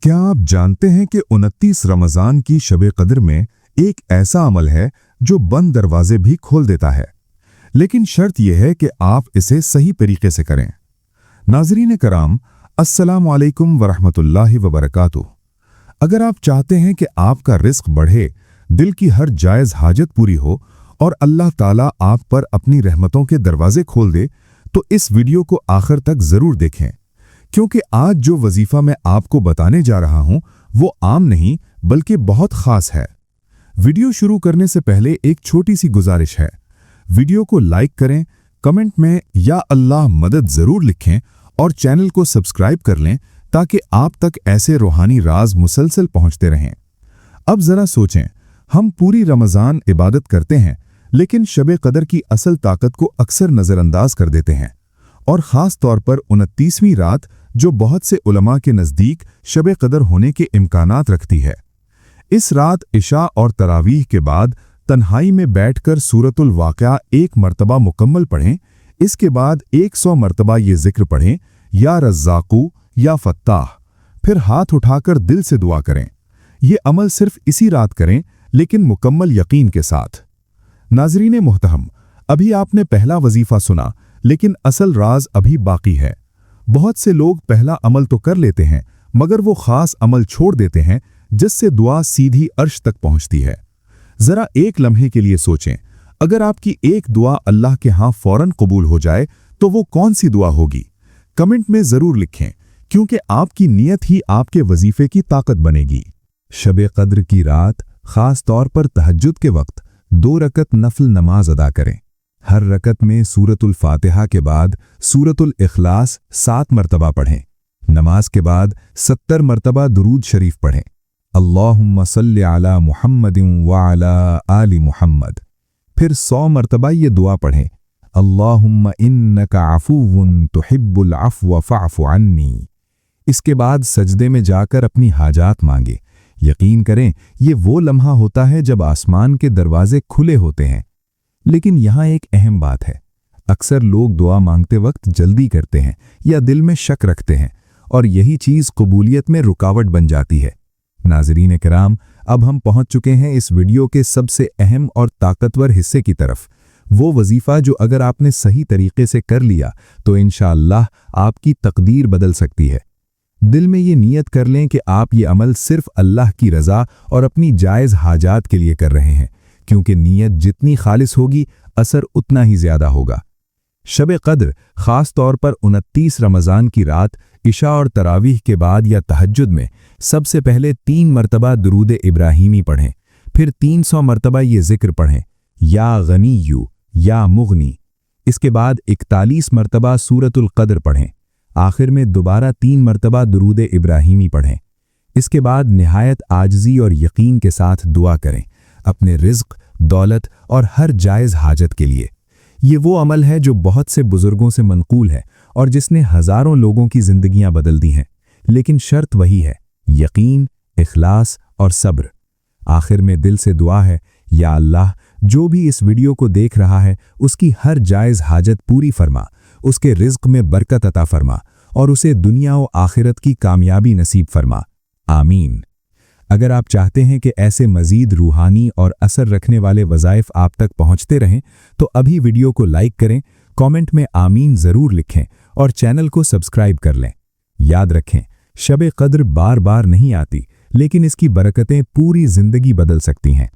क्या आप जानते हैं कि 29 रमज़ान की शब कद्र में एक ऐसा अमल है जो बंद दरवाजे भी खोल देता है, लेकिन शर्त यह है कि आप इसे सही तरीके से करें। नाज़रीन कराम, अस्सलामु अलैकुम वरहमतुल्लाहि वबरकातुहू। अगर आप चाहते हैं कि आपका रिस्क बढ़े, दिल की हर जायज़ हाजत पूरी हो और अल्लाह ताला आप पर अपनी रहमतों के दरवाजे खोल दे, तो इस वीडियो को आखिर तक ज़रूर देखें, क्योंकि आज जो वजीफा मैं आपको बताने जा रहा हूं वो आम नहीं बल्कि बहुत खास है। वीडियो शुरू करने से पहले एक छोटी सी गुजारिश है, वीडियो को लाइक करें, कमेंट में या अल्लाह मदद ज़रूर लिखें और चैनल को सब्सक्राइब कर लें ताकि आप तक ऐसे रूहानी राज मुसलसल पहुंचते रहें। अब ज़रा सोचें, हम पूरी रमज़ान इबादत करते हैं, लेकिन शब कदर की असल ताकत को अक्सर नज़रअंदाज कर देते हैं, और ख़ास तौर पर 29वीं रात जो बहुत से उलमा के नज़दीक शब कदर होने के इम्कानात रखती है। इस रात इशा और तरावीह के बाद तन्हाई में बैठकर सूरतुल वाक़िया एक मरतबा मुकम्मल पढ़ें। इसके बाद 100 मरतबा ये जिक्र पढ़ें, या रज़्ज़ाक़ू या फ़त्ताह, फिर हाथ उठाकर दिल से दुआ करें। ये अमल सिर्फ इसी रात करें, लेकिन मुकम्मल यकीन के साथ। नाज़रीन मुहतरम, अभी आपने पहला वजीफ़ा सुना, लेकिन असल राज अभी बाकी है। बहुत से लोग पहला अमल तो कर लेते हैं, मगर वो खास अमल छोड़ देते हैं जिससे दुआ सीधी अर्श तक पहुंचती है। जरा एक लम्हे के लिए सोचें, अगर आपकी एक दुआ अल्लाह के यहाँ फौरन कबूल हो जाए तो वो कौन सी दुआ होगी? कमेंट में जरूर लिखें, क्योंकि आपकी नीयत ही आपके वजीफे की ताकत बनेगी। शब कद्र की रात खास तौर पर तहज्जुद के वक्त 2 रकत नफल नमाज अदा करें। हर रकत में सूरतुल फातिहा के बाद सूरतुल इखलास 7 मरतबा पढ़ें। नमाज के बाद 70 मरतबा दुरूद शरीफ पढ़ें। अल्लाहुम्मा सल्लि अला मुहम्मदिन व अला आलि मुहम्मद। फिर 100 मरतबा ये दुआ पढ़ें, अल्लाहुम्मा इन्नका अफ़ुव्वुन तुहिब्बुल अफ़्व फ़अफ़ु अन्नी। इसके बाद सजदे में जाकर अपनी हाजात मांगे। यकीन करें, ये वो लम्हा होता है जब आसमान के दरवाजे खुले होते हैं। लेकिन यहाँ एक अहम बात है, अक्सर लोग दुआ मांगते वक्त जल्दी करते हैं या दिल में शक रखते हैं, और यही चीज़ कबूलियत में रुकावट बन जाती है। नाज़रीन किराम, अब हम पहुँच चुके हैं इस वीडियो के सबसे अहम और ताकतवर हिस्से की तरफ। वो वजीफ़ा जो अगर आपने सही तरीके से कर लिया तो इंशाअल्लाह आपकी तकदीर बदल सकती है। दिल में ये नीयत कर लें कि आप ये अमल सिर्फ अल्लाह की रज़ा और अपनी जायज़ हाजात के लिए कर रहे हैं, क्योंकि नीयत जितनी खालिस होगी असर उतना ही ज़्यादा होगा। शब कद्र ख़ास तौर पर 29 रमज़ान की रात इशा और तरावीह के बाद या तहज्जुद में सबसे पहले 3 मरतबा दुरूद इब्राहीमी पढ़ें। फिर 300 मरतबा ये जिक्र पढ़ें, या गनीयू या मुगनी। इसके बाद 41 मरतबा सूरतुल कद्र पढ़ें। आखिर में दोबारा 3 मरतबा दुरूद इब्राहीमी पढ़ें। इसके बाद निहायत आजिज़ी और यकीन के साथ दुआ करें अपने रिज़्क़, दौलत और हर जायज़ हाजत के लिए। ये वो अमल है जो बहुत से बुजुर्गों से मनकूल है और जिसने हज़ारों लोगों की ज़िंदगियां बदल दी हैं, लेकिन शर्त वही है, यकीन, इखलास और सब्र। आखिर में दिल से दुआ है, या अल्लाह, जो भी इस वीडियो को देख रहा है उसकी हर जायज़ हाजत पूरी फरमा, उसके रिज़्क़ में बरकत अता फरमा और उसे दुनिया और आखिरत की कामयाबी नसीब फरमा। आमीन। अगर आप चाहते हैं कि ऐसे मज़ीद रूहानी और असर रखने वाले वज़ाइफ आप तक पहुंचते रहें, तो अभी वीडियो को लाइक करें, कमेंट में आमीन ज़रूर लिखें और चैनल को सब्सक्राइब कर लें। याद रखें, शब कद्र बार बार नहीं आती, लेकिन इसकी बरकतें पूरी ज़िंदगी बदल सकती हैं।